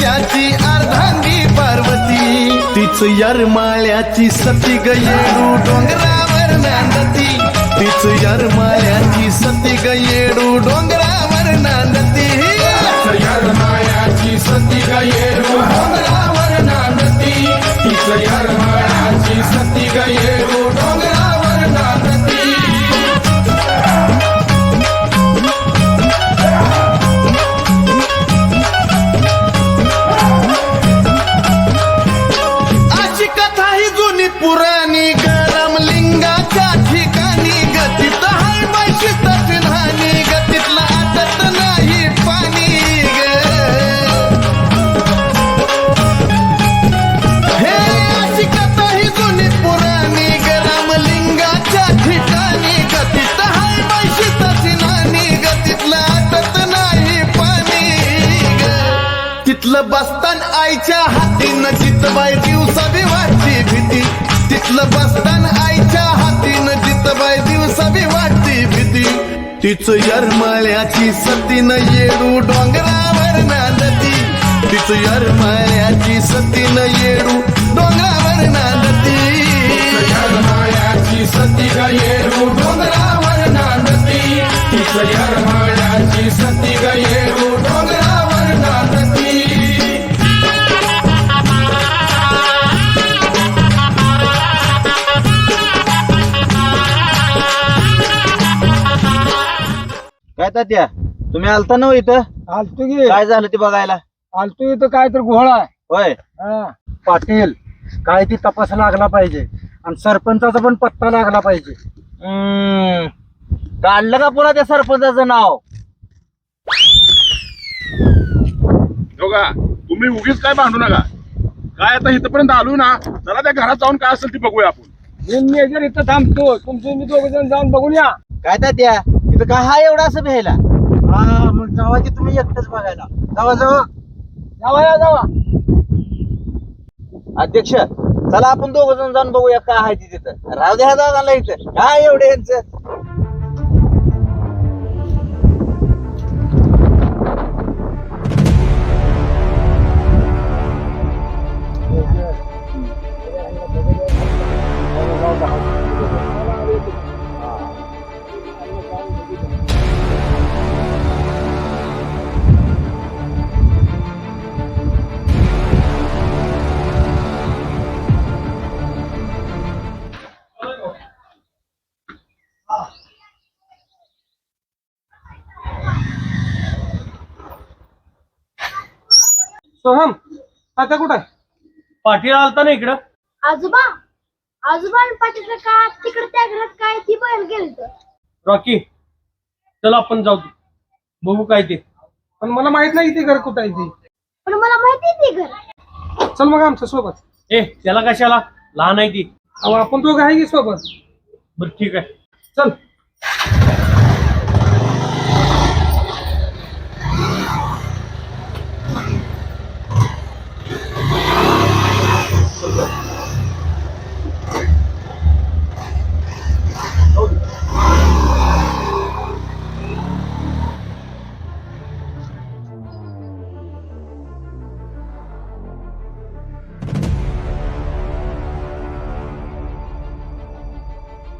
त्याची अर्धांगी पार्वती तीच यरमाळ्याची सती ग येडू डोंगरावर नांदती तीच यरमाळ्याची सती ग येडू डोंगरावर नांदती यरमाळ्याची सती ग येडू डोंगरावर नांदती तीच यरमाळ्याची सती ग येडू डोंगरावर नांदती पुराणी गरम लिंगाच्या ठिकाणी गतीत हाय बैशिष्टाची नाणी गतीतला आटत नाही पाणी ग हे अशी कथा ही जुनी पुराणी गरम लिंगाच्या ठिकाणी गतीत हाय बैशिष्टाची नाणी गतीतला आटत नाही पाणी ग तिथलं बसतान आईच्या हातीनं जितबाई दिवसा वाटची भीती तिथलं बसतान आईच्या हातीनं जितबाई दिवसा वाटती भीती तिच यरमाळ्याची सतीनं येडू डोंगरावर नांदती तिच यरमाळ्याची सतीनं येडू डोंगरावर नांदती यरमाळ्याची सती ग येडू डोंगरावर नांदती तिच यरमाळ्याची सती ग येडू डोंगरावर नांदती काय तात्या तुम्ही आलता ना इथं? आलतो की काय झालं ते बघायला? आलतो इथं काय तर घोळा आहे. होय पाटील काय ती तपास लागला पाहिजे आणि सरपंचाचा पण पत्ता लागला पाहिजे. काढलं का पुन्हा त्या सरपंचाचं नाव? बघा तुम्ही उगीच काय भांडू नका. काय आता इथपर्यंत आलो ना, चला त्या घरात जाऊन काय असेल ती बघूया आपण. मी मेजर इथं थांबतो, तुमचे मी दोघ जण जाऊन बघून या. काय तात्या इथं काय हा एवढा असं भ्यायला? हा मग जावा की तुम्ही एकटंच बघायला. जावा जावा जावा या जावा. अध्यक्ष चला आपण दोघ जण जाऊन बघूया काय आहे ती तिथं. राहू द्या दादाला इथं काय एवढे यांचं. सोहम आता कुठं आहे? पाटील आलता ना इकडं. आजोबा आजोबा आणि पाठीचं का तिकडे त्या घरात काय ती बैल गेलत. रॉकी चल आपण जाऊ बघू काय ते. पण मला माहित नाही ते घर कुठं आहे ते. पण मला माहिती आहे ते घर. चल मग आमच्या सोबत. ए त्याला कशाला, लहान आहे ती. अहो आपण दोघं आहे की सोबत. बर ठीक आहे. चल.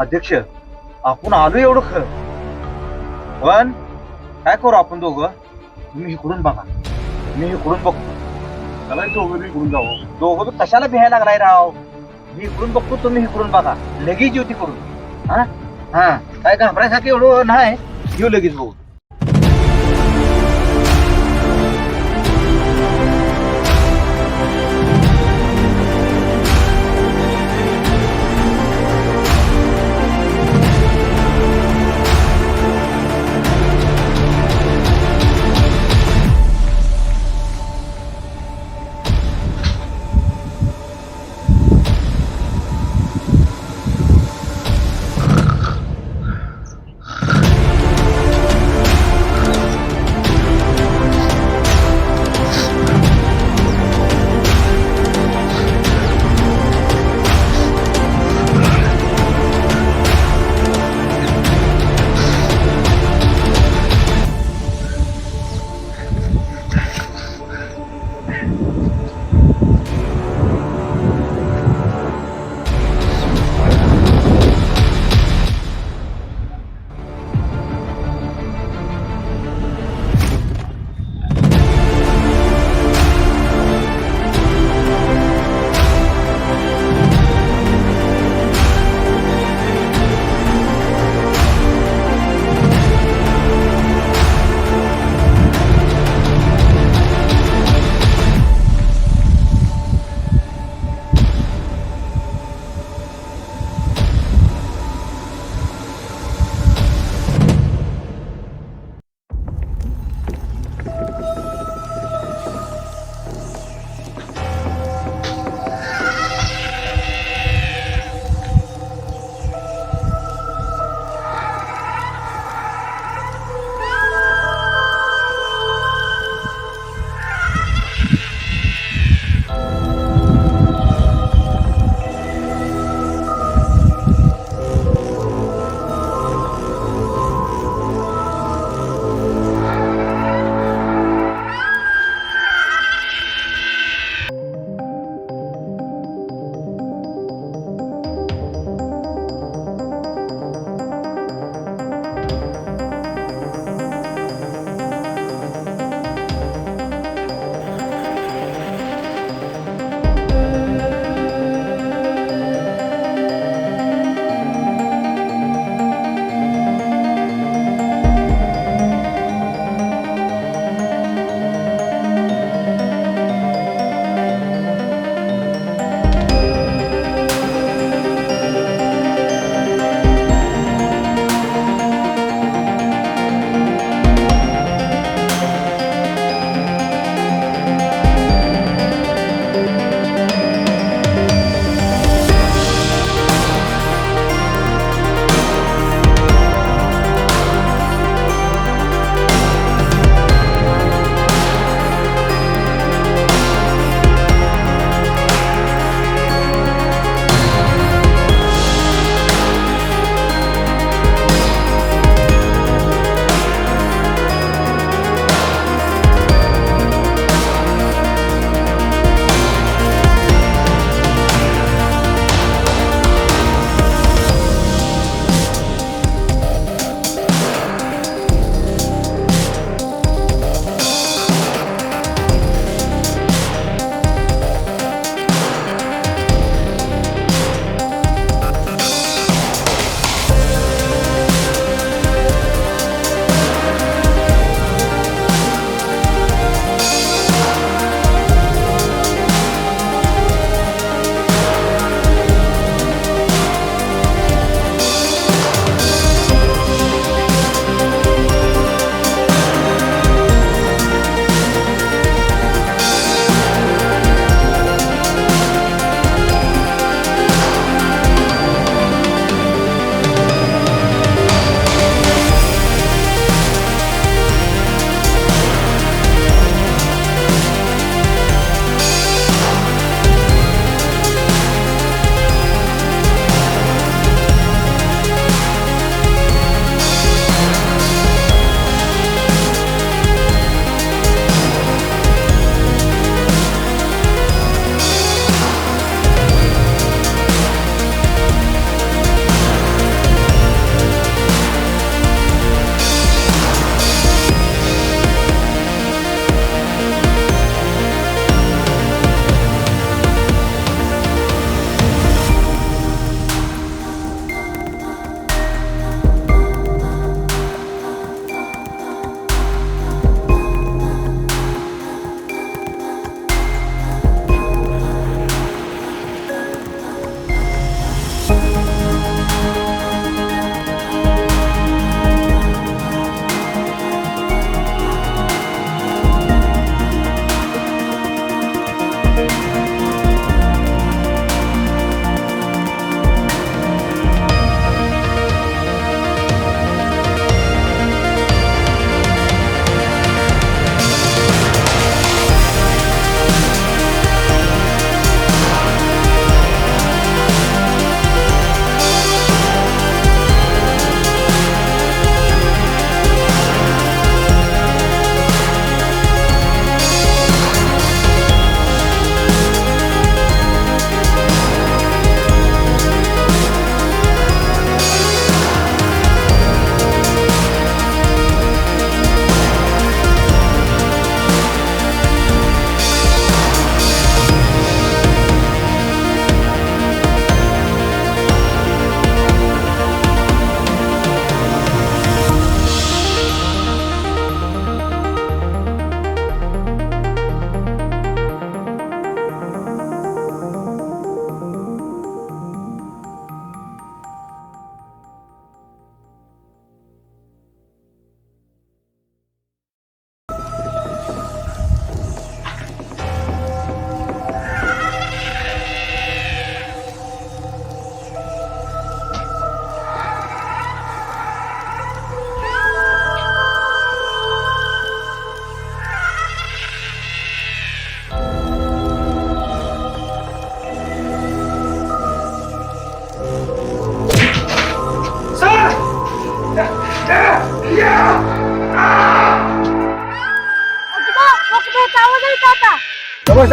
अध्यक्ष आपण आलो एवढं खरं, पण काय करू आपण दोघं? तुम्ही इकडून बघा, मी इकडून बघतो. त्याला दोघं इकडून जाऊ. दोघं तर कशाला भ्यायला लागलाय राव? मी इकडून बघतो, तुम्ही इकडून बघा. लगेच युती करून. हा हा काय घाबरायसारखं एवढं नाही, येऊ लगेच बघू.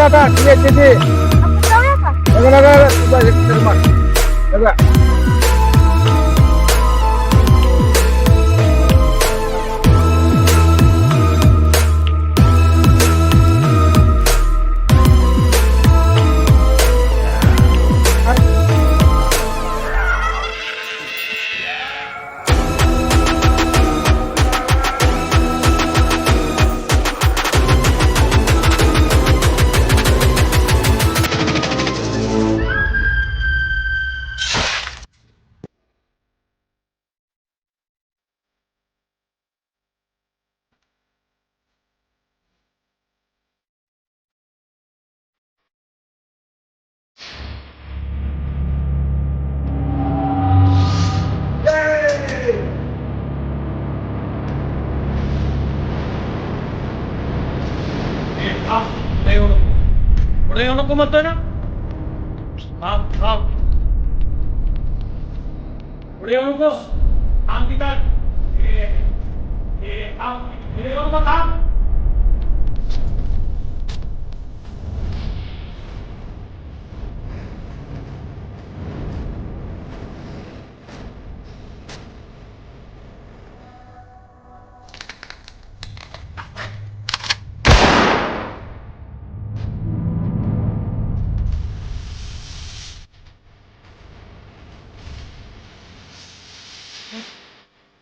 आता येते ते आपण जाऊया का बघा बघा तुझा एक मार बघा पुढे येऊ नको पुढे येऊ नको म्हणतोय ना थांब थांब पुढे येऊ नको थांब तिथं थांब पुढे येऊ नको थांब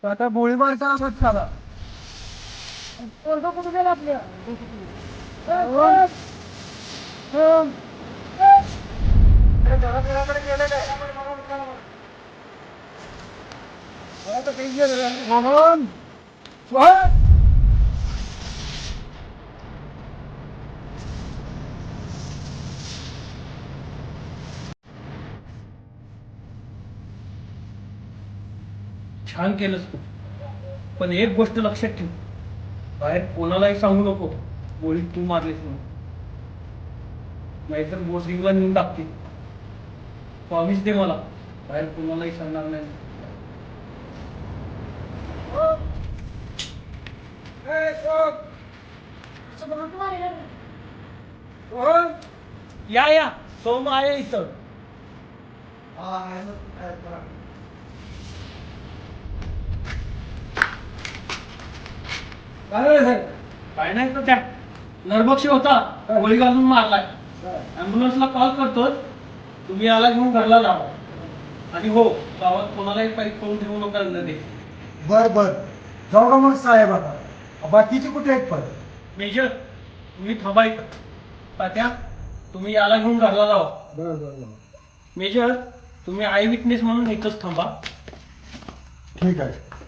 आता गोळीबार का असत झाला पोरगं कुठे गेलं आपलं मोहन छान केलंस तू पण एक गोष्ट लक्षात ठेव बाहेर कोणालाही सांगू नको गोळी तू मारलीस म्हणून नाहीतर बोर्डिंगला नेऊन टाकते प्रॉमिस दे मला बाहेर कोणालाही सांगणार नाही या सोम आहे इथं काय नाही तर त्या नरभक्षी होता गोळी घालून मारलाय ऍम्ब्युलन्सला कॉल करतो तुम्ही याला घेऊन घरला जावा आणि हो गावात कोणालाही काही करून ठेवू नका नदी बर बर जाऊ का मग साहेब आता बाकीचे कुठे आहेत पण मेजर तुम्ही थांबायचं तात्या तुम्ही याला घेऊन घरला जावा बर बर मेजर तुम्ही आय विटनेस म्हणून एकच थांबा ठीक आहे